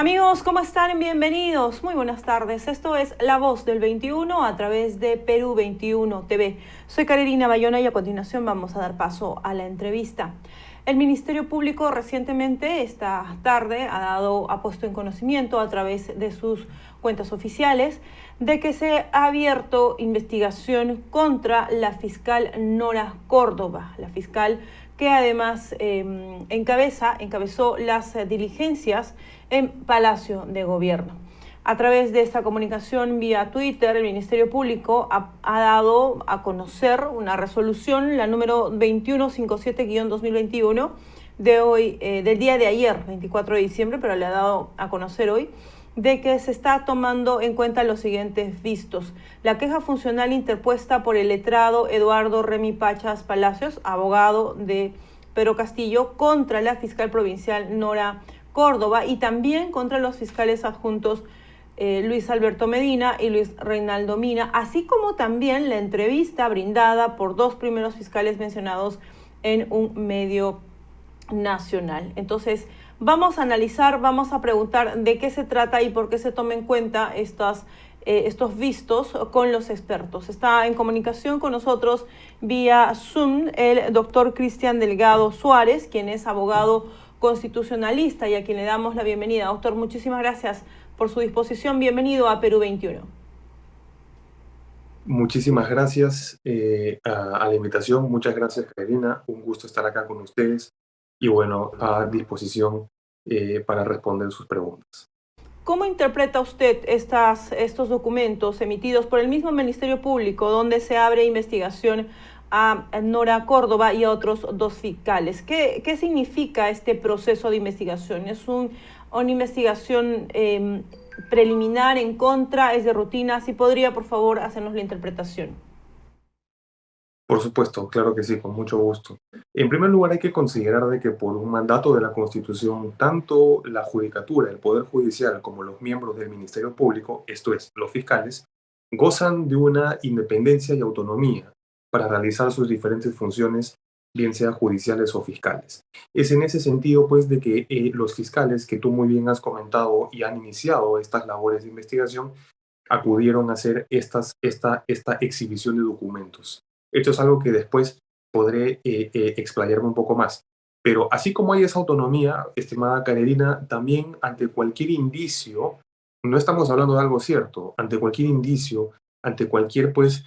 Amigos, ¿cómo están? Bienvenidos. Muy buenas tardes. Esto es La Voz del 21 a través de Perú 21 TV. Soy Carolina Bayona y a continuación vamos a dar paso a la entrevista. El Ministerio Público recientemente, esta tarde, ha puesto en conocimiento a través de sus cuentas oficiales de que se ha abierto investigación contra la fiscal Nora Córdoba, la fiscal que además encabezó las diligencias en Palacio de Gobierno. A través de esta comunicación vía Twitter, el Ministerio Público ha dado a conocer una resolución, la número 2157-2021, de hoy, del día de ayer, 24 de diciembre, pero le ha dado a conocer hoy, de que se está tomando en cuenta los siguientes vistos. La queja funcional interpuesta por el letrado Eduardo Remy Pachas Palacios, abogado de Pedro Castillo, contra la fiscal provincial Nora Córdoba y también contra los fiscales adjuntos Luis Alberto Medina y Luis Reinaldo Mina, así como también la entrevista brindada por dos primeros fiscales mencionados en un medio nacional. Entonces, vamos a analizar, vamos a preguntar de qué se trata y por qué se toma en cuenta estos vistos con los expertos. Está en comunicación con nosotros vía Zoom el doctor Cristian Delgado Suárez, quien es abogado constitucionalista y a quien le damos la bienvenida. Doctor, muchísimas gracias por su disposición. Bienvenido a Perú 21. Muchísimas gracias a la invitación. Muchas gracias, Karina. Un gusto estar acá con ustedes y bueno, a disposición para responder sus preguntas. ¿Cómo interpreta usted estos documentos emitidos por el mismo Ministerio Público donde se abre investigación a Nora Córdoba y a otros dos fiscales? ¿Qué significa este proceso de investigación? ¿Es una investigación preliminar en contra? ¿Es de rutina? Si podría, por favor, hacernos la interpretación. Por supuesto, claro que sí, con mucho gusto. En primer lugar, hay que considerar de que por un mandato de la Constitución, tanto la Judicatura, el Poder Judicial, como los miembros del Ministerio Público, esto es, los fiscales, gozan de una independencia y autonomía para realizar sus diferentes funciones, bien sean judiciales o fiscales. Es en ese sentido, pues, de que los fiscales, que tú muy bien has comentado y han iniciado estas labores de investigación, acudieron a hacer esta exhibición de documentos. Esto es algo que después podré explayarme un poco más. Pero así como hay esa autonomía, estimada Carolina, también ante cualquier indicio, no estamos hablando de algo cierto, ante cualquier indicio, ante cualquier pues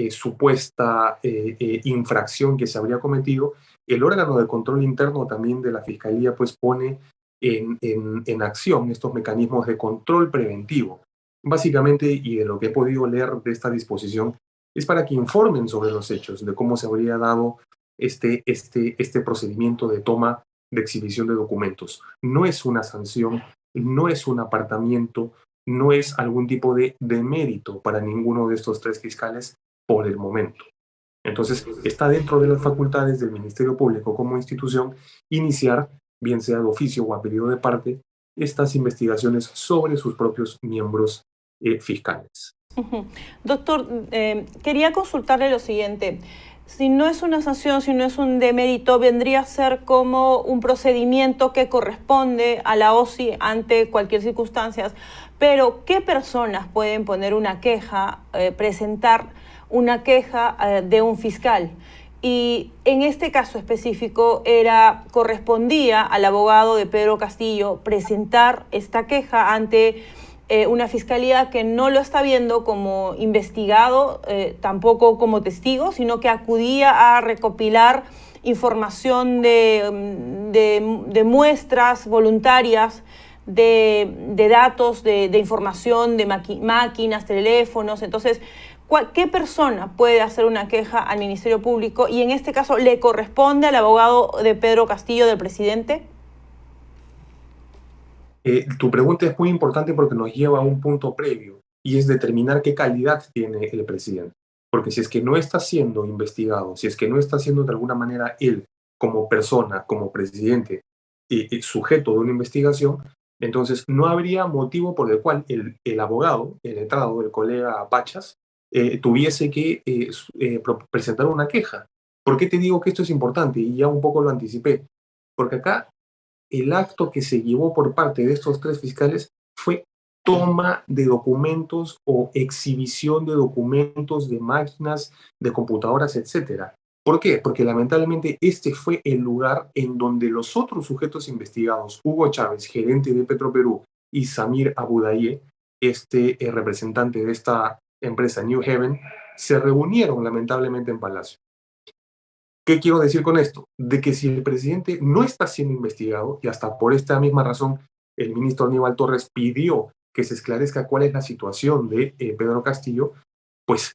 supuesta infracción que se habría cometido, el órgano de control interno también de la Fiscalía pues pone en acción estos mecanismos de control preventivo. Básicamente, y de lo que he podido leer de esta disposición, es para que informen sobre los hechos, de cómo se habría dado este procedimiento de toma de exhibición de documentos. No es una sanción, no es un apartamiento, no es algún tipo de mérito para ninguno de estos tres fiscales por el momento. Entonces, está dentro de las facultades del Ministerio Público como institución iniciar, bien sea de oficio o a pedido de parte, estas investigaciones sobre sus propios miembros fiscales. Doctor, quería consultarle lo siguiente. Si no es una sanción, si no es un demérito, vendría a ser como un procedimiento que corresponde a la OSI ante cualquier circunstancia. Pero, ¿qué personas pueden poner una queja, presentar una queja de un fiscal? Y en este caso específico correspondía al abogado de Pedro Castillo presentar esta queja ante una fiscalía que no lo está viendo como investigado, tampoco como testigo, sino que acudía a recopilar información de muestras voluntarias, de datos, de información, de máquinas, teléfonos. Entonces, ¿qué persona puede hacer una queja al Ministerio Público? Y en este caso, ¿le corresponde al abogado de Pedro Castillo, del presidente? Tu pregunta es muy importante porque nos lleva a un punto previo y es determinar qué calidad tiene el presidente. Porque si es que no está siendo investigado, si es que no está siendo de alguna manera él como persona, como presidente, sujeto de una investigación, entonces no habría motivo por el cual el abogado, el letrado, el colega Pachas, tuviese que presentar una queja. ¿Por qué te digo que esto es importante? Y ya un poco lo anticipé. Porque acá el acto que se llevó por parte de estos tres fiscales fue toma de documentos o exhibición de documentos de máquinas, de computadoras, etcétera. ¿Por qué? Porque lamentablemente este fue el lugar en donde los otros sujetos investigados, Hugo Chávez, gerente de Petroperú, y Samir Abudaye, representante de esta empresa New Haven, se reunieron lamentablemente en Palacio. ¿Qué quiero decir con esto? De que si el presidente no está siendo investigado, y hasta por esta misma razón el ministro Aníbal Torres pidió que se esclarezca cuál es la situación de Pedro Castillo, pues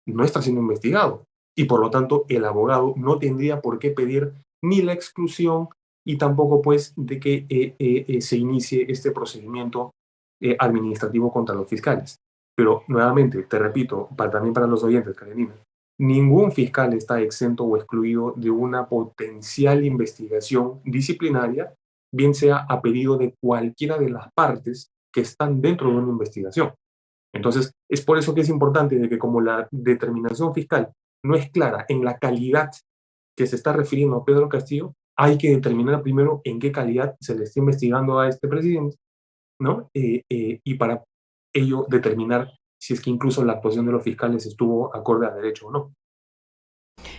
no está siendo investigado. Y por lo tanto el abogado no tendría por qué pedir ni la exclusión y tampoco pues de que se inicie este procedimiento administrativo contra los fiscales. Pero nuevamente, te repito, también para los oyentes, Karenina, ningún fiscal está exento o excluido de una potencial investigación disciplinaria, bien sea a pedido de cualquiera de las partes que están dentro de una investigación. Entonces, es por eso que es importante de que como la determinación fiscal no es clara en la calidad que se está refiriendo a Pedro Castillo, hay que determinar primero en qué calidad se le está investigando a este presidente, ¿no? Y para ello determinar si es que incluso la actuación de los fiscales estuvo acorde a derecho o no.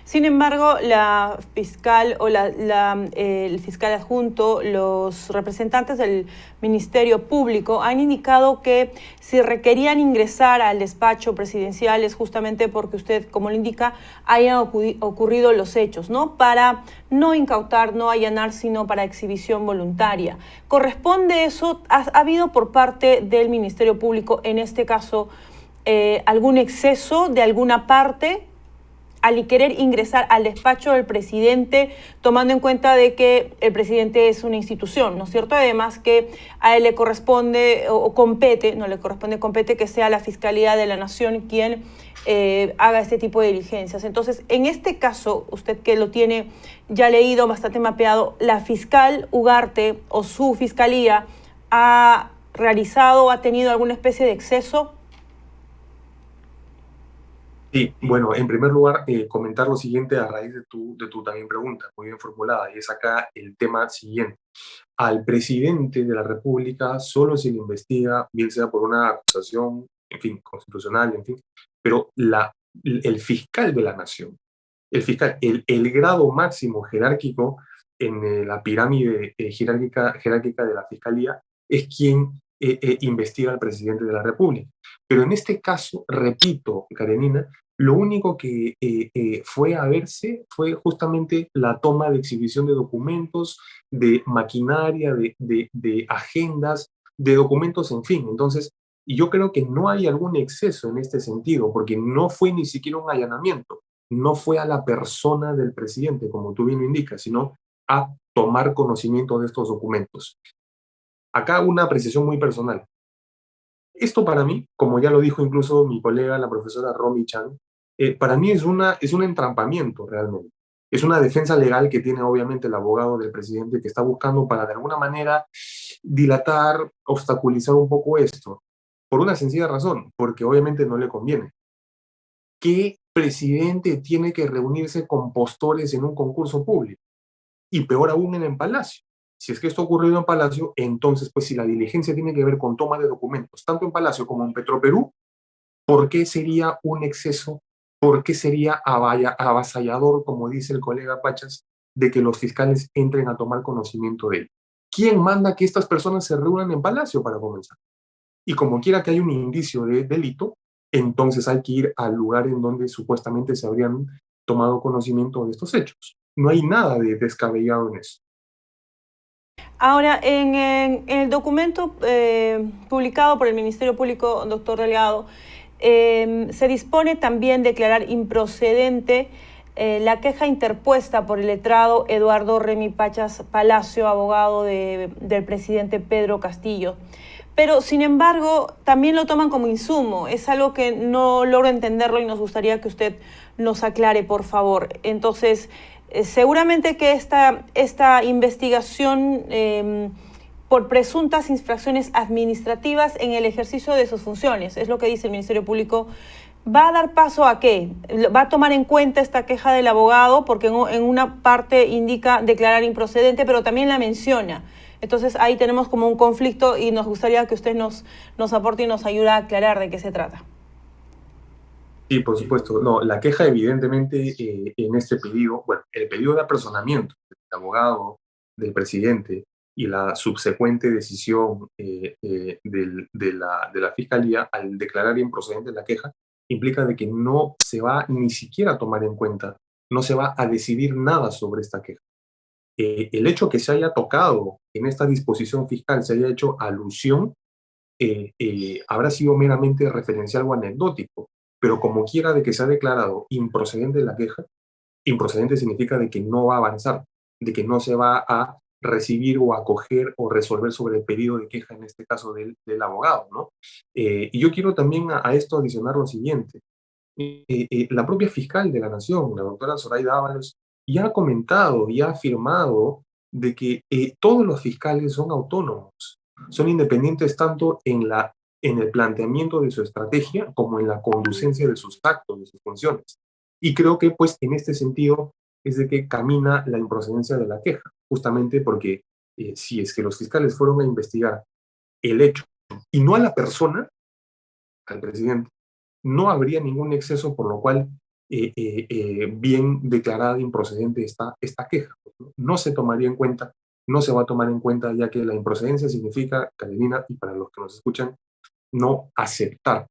Sin embargo, la fiscal o el fiscal adjunto, los representantes del Ministerio Público han indicado que si requerían ingresar al despacho presidencial es justamente porque usted, como lo indica, hayan ocurrido los hechos, ¿no? Para no incautar, no allanar, sino para exhibición voluntaria. ¿Corresponde eso? ¿Ha habido por parte del Ministerio Público, en este caso, algún exceso de alguna parte al querer ingresar al despacho del presidente, tomando en cuenta de que el presidente es una institución, ¿no es cierto? Además que a él le corresponde o compete, no le corresponde, compete que sea la Fiscalía de la Nación quien haga este tipo de diligencias. Entonces, en este caso, usted que lo tiene ya leído, bastante mapeado, la fiscal Ugarte o su fiscalía ha realizado, ha tenido alguna especie de exceso. Sí, bueno, en primer lugar, comentar lo siguiente a raíz de tu también pregunta, muy bien formulada, y es acá el tema siguiente. Al presidente de la República solo se le investiga, bien sea por una acusación, en fin, constitucional, en fin, pero el fiscal de la nación, el grado máximo jerárquico en la pirámide jerárquica de la fiscalía es quien investiga al presidente de la República. Pero en este caso, repito, Karenina, lo único que fue a verse fue justamente la toma de exhibición de documentos, de maquinaria, de agendas, de documentos, en fin. Entonces, yo creo que no hay algún exceso en este sentido, porque no fue ni siquiera un allanamiento, no fue a la persona del presidente, como tú bien lo indicas, sino a tomar conocimiento de estos documentos. Acá una apreciación muy personal. Esto para mí, como ya lo dijo incluso mi colega, la profesora Romy Chan, para mí es un entrampamiento realmente. Es una defensa legal que tiene obviamente el abogado del presidente que está buscando para de alguna manera dilatar, obstaculizar un poco esto. Por una sencilla razón, porque obviamente no le conviene. ¿Qué presidente tiene que reunirse con postores en un concurso público? Y peor aún en el Palacio. Si es que esto ha ocurrido en Palacio, entonces, pues si la diligencia tiene que ver con toma de documentos, tanto en Palacio como en Petroperú, ¿por qué sería un exceso? ¿Por qué sería avasallador, como dice el colega Pachas, de que los fiscales entren a tomar conocimiento de él? ¿Quién manda que estas personas se reúnan en Palacio para comenzar? Y como quiera que haya un indicio de delito, entonces hay que ir al lugar en donde supuestamente se habrían tomado conocimiento de estos hechos. No hay nada de descabellado en eso. Ahora, en el documento publicado por el Ministerio Público, doctor Delgado, se dispone también declarar improcedente la queja interpuesta por el letrado Eduardo Remy Pachas Palacio, abogado del presidente Pedro Castillo. Pero, sin embargo, también lo toman como insumo. Es algo que no logro entenderlo y nos gustaría que usted nos aclare, por favor. Entonces, seguramente que esta investigación por presuntas infracciones administrativas en el ejercicio de sus funciones, es lo que dice el Ministerio Público, ¿Va a dar paso a qué? ¿Va a tomar en cuenta esta queja del abogado? Porque en una parte indica declarar improcedente, pero también la menciona. Entonces ahí tenemos como un conflicto y nos gustaría que usted nos aporte y nos ayude a aclarar de qué se trata. Sí, por supuesto. No, la queja evidentemente en este pedido, bueno, el pedido de apersonamiento del abogado, del presidente y la subsecuente decisión de la Fiscalía al declarar improcedente la queja, implica de que no se va ni siquiera a tomar en cuenta, no se va a decidir nada sobre esta queja. El hecho que se haya tocado en esta disposición fiscal, se haya hecho alusión, habrá sido meramente referencial o anecdótico, pero como quiera de que se ha declarado improcedente la queja, improcedente significa de que no va a avanzar, de que no se va a recibir o acoger o resolver sobre el pedido de queja, en este caso del abogado, ¿no? Y yo quiero también a esto adicionar lo siguiente. La propia fiscal de la Nación, la doctora Zoraida Ábalos, ya ha comentado y ha afirmado de que todos los fiscales son autónomos, son independientes tanto en el planteamiento de su estrategia como en la conducencia de sus actos, de sus funciones. Y creo que pues en este sentido es de que camina la improcedencia de la queja, justamente porque si es que los fiscales fueron a investigar el hecho y no a la persona, al presidente, no habría ningún exceso, por lo cual bien declarada improcedente esta queja. No se tomaría en cuenta, no se va a tomar en cuenta, ya que la improcedencia significa, Carolina, y para los que nos escuchan, no aceptar,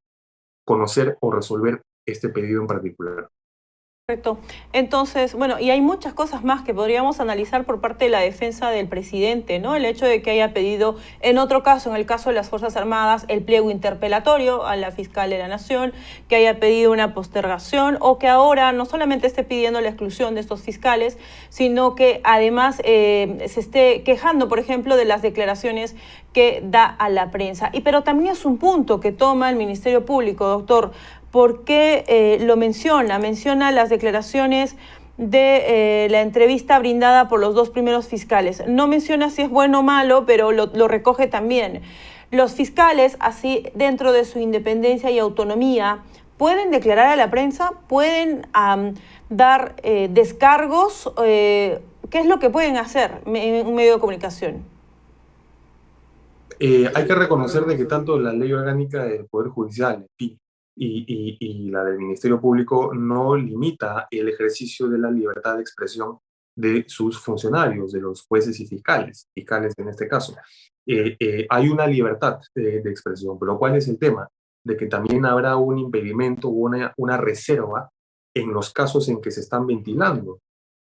conocer o resolver este pedido en particular. Correcto. Entonces, bueno, y hay muchas cosas más que podríamos analizar por parte de la defensa del presidente, ¿no? El hecho de que haya pedido, en otro caso, en el caso de las Fuerzas Armadas, el pliego interpelatorio a la fiscal de la Nación, que haya pedido una postergación o que ahora no solamente esté pidiendo la exclusión de estos fiscales, sino que además se esté quejando, por ejemplo, de las declaraciones que da a la prensa. Pero también es un punto que toma el Ministerio Público, doctor. ¿Por qué lo menciona? Menciona las declaraciones de la entrevista brindada por los dos primeros fiscales. No menciona si es bueno o malo, pero lo recoge también. Los fiscales, así dentro de su independencia y autonomía, pueden declarar a la prensa, pueden dar descargos. ¿Qué es lo que pueden hacer en un medio de comunicación? Hay que reconocer de que tanto la ley orgánica del Poder Judicial, y la del Ministerio Público no limita el ejercicio de la libertad de expresión de sus funcionarios, de los jueces y fiscales en este caso. Hay una libertad de expresión, pero ¿cuál es el tema? De que también habrá un impedimento o una reserva en los casos en que se están ventilando.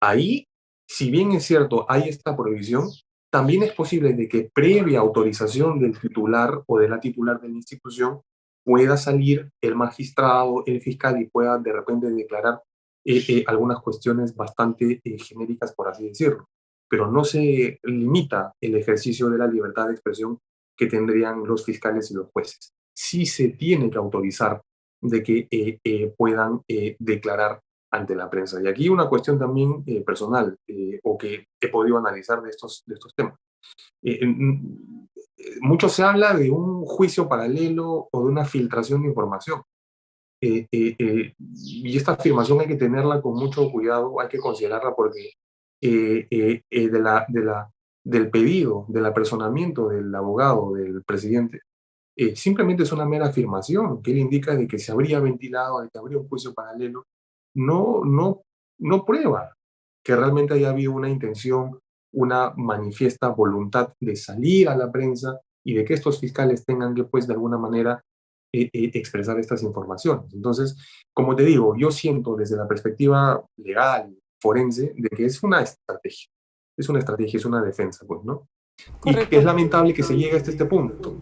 Ahí, si bien es cierto, hay esta prohibición, también es posible de que previa autorización del titular o de la titular de la institución pueda salir el magistrado, el fiscal y pueda de repente declarar algunas cuestiones bastante genéricas, por así decirlo. Pero no se limita el ejercicio de la libertad de expresión que tendrían los fiscales y los jueces. Sí se tiene que autorizar de que puedan declarar ante la prensa. Y aquí una cuestión también personal o que he podido analizar de estos temas. Mucho se habla de un juicio paralelo o de una filtración de información. Y esta afirmación hay que tenerla con mucho cuidado, hay que considerarla porque del pedido, del apersonamiento del abogado, del presidente, simplemente es una mera afirmación que él indica de que se habría ventilado, de que habría un juicio paralelo. No prueba que realmente haya habido una intención, una manifiesta voluntad de salir a la prensa y de que estos fiscales tengan que, pues, de alguna manera expresar estas informaciones. Entonces, como te digo, yo siento desde la perspectiva legal, forense, de que es una estrategia. Es una estrategia, es una defensa, pues, ¿no? Y que es Correcto. lamentable que se llegue hasta este punto,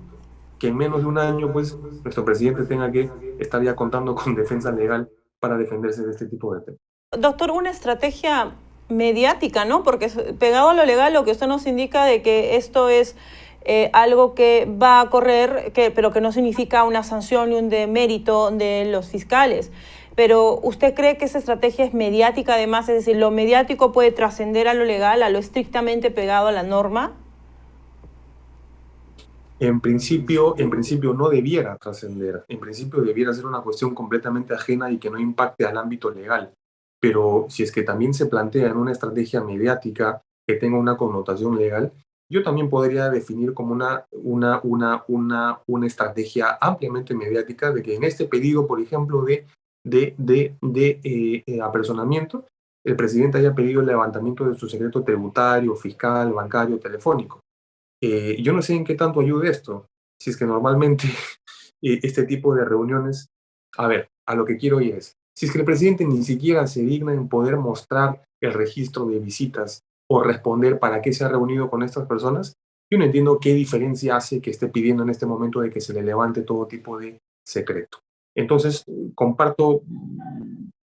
que en menos de un año, pues, nuestro presidente tenga que estar ya contando con defensa legal para defenderse de este tipo de temas. Doctor, una estrategia mediática, ¿no? Porque pegado a lo legal, lo que usted nos indica de que esto es algo que va a correr, pero que no significa una sanción ni un demérito de los fiscales. Pero ¿usted cree que esa estrategia es mediática además? Es decir, ¿lo mediático puede trascender a lo legal, a lo estrictamente pegado a la norma? En principio no debiera trascender, en principio debiera ser una cuestión completamente ajena y que no impacte al ámbito legal. Pero si es que también se plantea en una estrategia mediática que tenga una connotación legal, yo también podría definir como una estrategia ampliamente mediática de que en este pedido, por ejemplo, de apersonamiento, el presidente haya pedido el levantamiento de su secreto tributario, fiscal, bancario, telefónico. Yo no sé en qué tanto ayude esto, si es que normalmente este tipo de reuniones, a ver, a lo que quiero ir es, si es que el presidente ni siquiera se digna en poder mostrar el registro de visitas o responder para qué se ha reunido con estas personas, yo no entiendo qué diferencia hace que esté pidiendo en este momento de que se le levante todo tipo de secreto. Entonces, comparto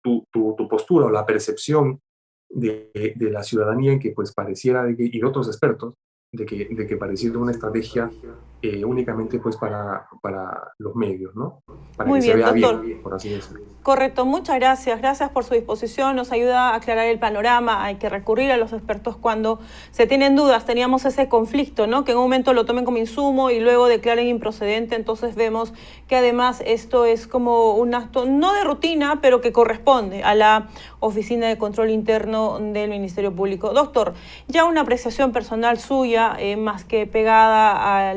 tu postura o la percepción de la ciudadanía en que pues pareciera, y de otros expertos, de que pareciera una estrategia únicamente pues para los medios, ¿no? Para Muy que se bien, vea doctor. bien, por así decirlo. Correcto, muchas gracias. Gracias por su disposición. Nos ayuda a aclarar el panorama. Hay que recurrir a los expertos cuando se tienen dudas. Teníamos ese conflicto, ¿no? Que en un momento lo tomen como insumo y luego declaren improcedente. Entonces vemos que además esto es como un acto, no de rutina, pero que corresponde a la Oficina de Control Interno del Ministerio Público. Doctor, ya una apreciación personal suya, más que pegada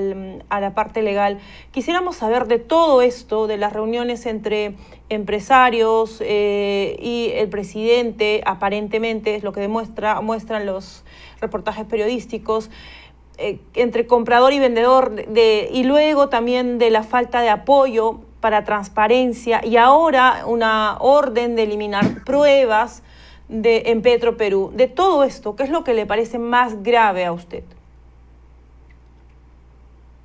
a la parte legal. Quisiéramos saber de todo esto, de las reuniones entre empresarios y el presidente, aparentemente es lo que muestran los reportajes periodísticos, entre comprador y vendedor, y luego también de la falta de apoyo para transparencia, y ahora una orden de eliminar pruebas en Petroperú. De todo esto, ¿qué es lo que le parece más grave a usted?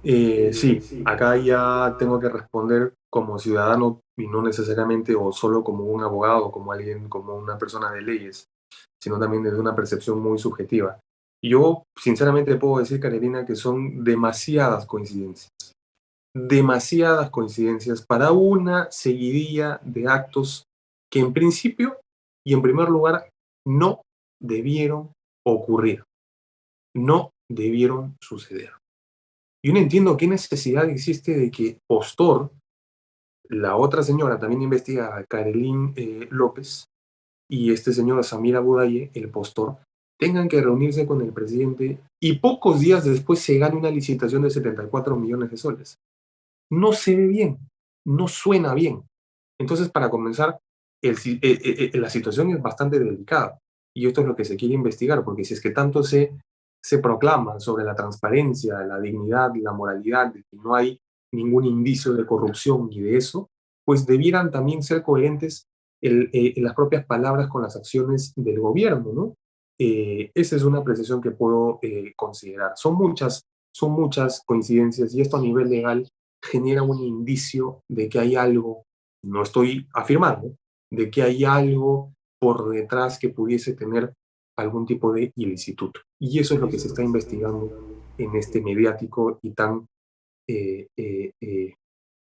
Sí, acá ya tengo que responder como ciudadano y no necesariamente o solo como un abogado, como alguien, como una persona de leyes, sino también desde una percepción muy subjetiva. Yo, sinceramente, puedo decir, Carolina, que son demasiadas coincidencias para una seguidilla de actos que en principio y en primer lugar no debieron ocurrir, no debieron suceder. Yo no entiendo qué necesidad existe de que Postor, la otra señora también investigada, Karelin López, y este señor Samir Abudaye, el Postor, tengan que reunirse con el presidente y pocos días después se gane una licitación de 74 millones de soles. No se ve bien, no suena bien. Entonces, para comenzar, la situación es bastante delicada y esto es lo que se quiere investigar, porque si es que tanto se proclama sobre la transparencia, la dignidad y la moralidad, de que no hay ningún indicio de corrupción ni de eso, pues debieran también ser coherentes en las propias palabras con las acciones del gobierno, ¿no? Esa es una apreciación que puedo considerar. Son muchas coincidencias y esto a nivel legal genera un indicio de que hay algo, no estoy afirmando, de que hay algo por detrás que pudiese tener algún tipo de ilicitud. Y eso es lo que se está investigando en este mediático y tan eh, eh, eh,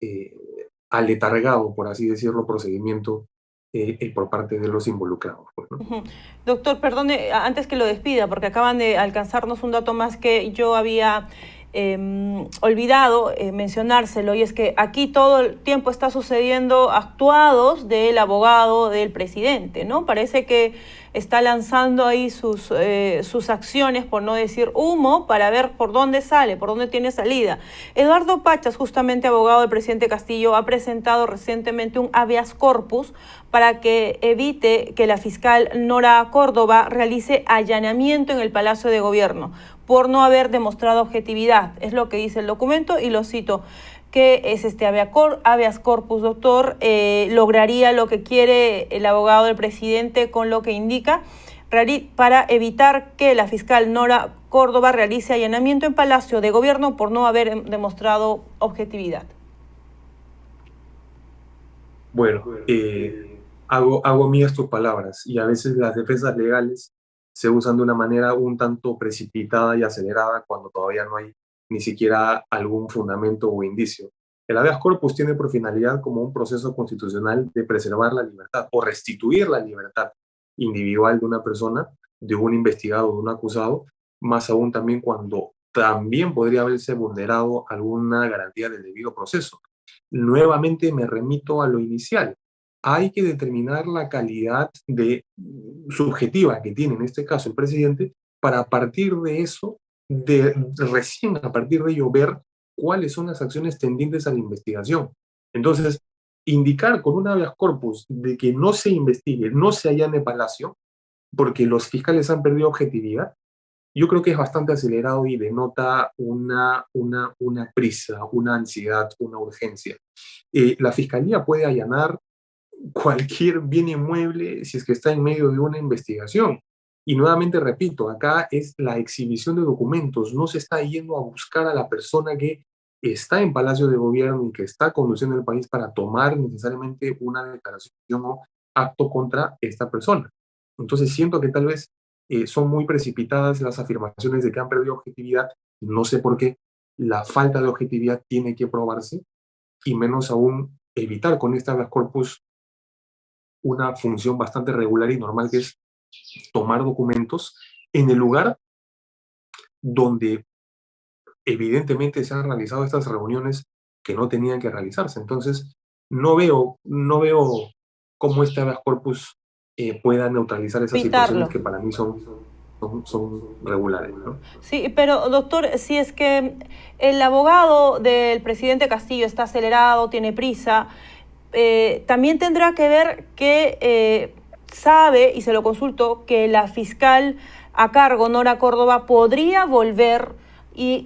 eh, aletargado, por así decirlo, procedimiento por parte de los involucrados. Pues, ¿no? Doctor, perdone, antes que lo despida, porque acaban de alcanzarnos un dato más que yo había olvidado mencionárselo, y es que aquí todo el tiempo está sucediendo actuados del abogado del presidente, ¿no? Parece que está lanzando ahí sus acciones, por no decir humo, para ver por dónde sale, por dónde tiene salida. Eduardo Pachas, justamente abogado del presidente Castillo, ha presentado recientemente un habeas corpus para que evite que la fiscal Nora Córdoba realice allanamiento en el Palacio de Gobierno por no haber demostrado objetividad. Es lo que dice el documento y lo cito. ¿Qué es este habeas corpus, doctor? Lograría lo que quiere el abogado del presidente con lo que indica para evitar que la fiscal Nora Córdoba realice allanamiento en Palacio de Gobierno por no haber demostrado objetividad. Bueno, hago mías tus palabras y a veces las defensas legales se usan de una manera un tanto precipitada y acelerada cuando todavía no hay ni siquiera algún fundamento o indicio. El habeas corpus tiene por finalidad como un proceso constitucional de preservar la libertad o restituir la libertad individual de una persona, de un investigado o de un acusado, más aún también cuando también podría haberse vulnerado alguna garantía del debido proceso. Nuevamente me remito a lo inicial. Hay que determinar la calidad subjetiva que tiene en este caso el presidente para a partir de eso, recién a partir de ello, ver cuáles son las acciones tendientes a la investigación. Entonces, indicar con un habeas corpus de que no se investigue, no se allane Palacio, porque los fiscales han perdido objetividad, yo creo que es bastante acelerado y denota una prisa, una ansiedad, una urgencia. La fiscalía puede allanar cualquier bien inmueble si es que está en medio de una investigación. Y nuevamente repito, acá es la exhibición de documentos, no se está yendo a buscar a la persona que está en Palacio de Gobierno y que está conduciendo el país para tomar necesariamente una declaración o acto contra esta persona. Entonces siento que tal vez son muy precipitadas las afirmaciones de que han perdido objetividad, no sé por qué. La falta de objetividad tiene que probarse y menos aún evitar con este habeas corpus una función bastante regular y normal, que es tomar documentos en el lugar donde evidentemente se han realizado estas reuniones que no tenían que realizarse. Entonces, no veo cómo este habeas corpus pueda neutralizar esas situaciones que para mí son regulares, ¿no? Sí, pero doctor, si es que el abogado del presidente Castillo está acelerado, tiene prisa, también tendrá que ver que sabe, y se lo consultó, que la fiscal a cargo, Nora Córdoba, podría volver y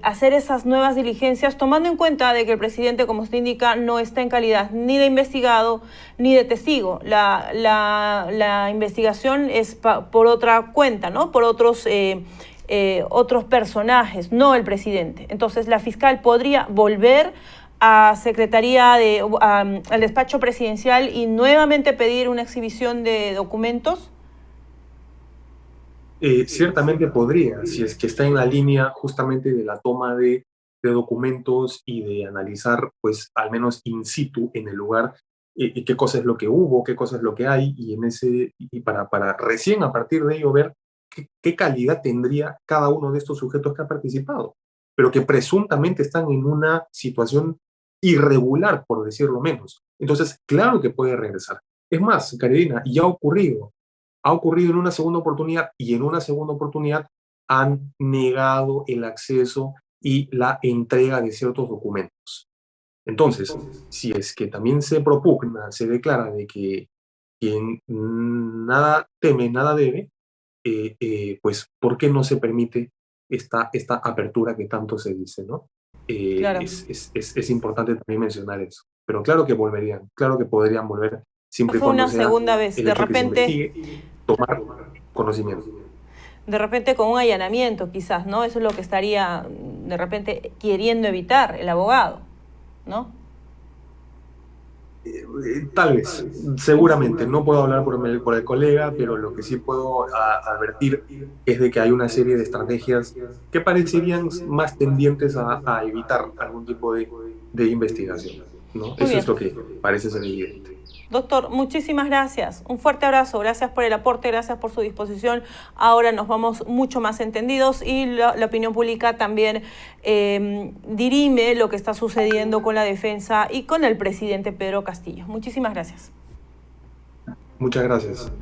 hacer esas nuevas diligencias, tomando en cuenta de que el presidente, como usted indica, no está en calidad ni de investigado ni de testigo. La investigación es por otra cuenta, ¿no? Por otros personajes, no el presidente. Entonces, la fiscal podría volver a al despacho presidencial y nuevamente pedir una exhibición de documentos. Ciertamente podría, si es que está en la línea justamente de la toma de documentos y de analizar, pues, al menos in situ, en el lugar, qué cosa es lo que hubo, qué cosa es lo que hay, y para recién a partir de ello ver qué calidad tendría cada uno de estos sujetos que ha participado, pero que presuntamente están en una situación irregular, por decirlo menos. Entonces, claro que puede regresar. Es más, Carolina, ya ha ocurrido en una segunda oportunidad, y en una segunda oportunidad han negado el acceso y la entrega de ciertos documentos. Entonces, si es que también se propugna, se declara de que quien nada teme, nada debe, pues, ¿por qué no se permite esta apertura que tanto se dice, ¿no? Claro. Es importante también mencionar eso. Pero claro que volverían, claro que podrían volver, siempre y Fue cuando una sea segunda vez, el de hecho que se repente, investigue, tomar conocimiento. de repente con un allanamiento quizás, ¿no? Eso es lo que estaría de repente queriendo evitar el abogado, ¿no? Tal vez, seguramente, no puedo hablar por el colega, pero lo que sí puedo advertir es de que hay una serie de estrategias que parecerían más tendientes a evitar algún tipo de investigación, ¿no? Eso es lo que parece ser evidente. Doctor, muchísimas gracias. Un fuerte abrazo. Gracias por el aporte, gracias por su disposición. Ahora nos vamos mucho más entendidos y la opinión pública también dirime lo que está sucediendo con la defensa y con el presidente Pedro Castillo. Muchísimas gracias. Muchas gracias.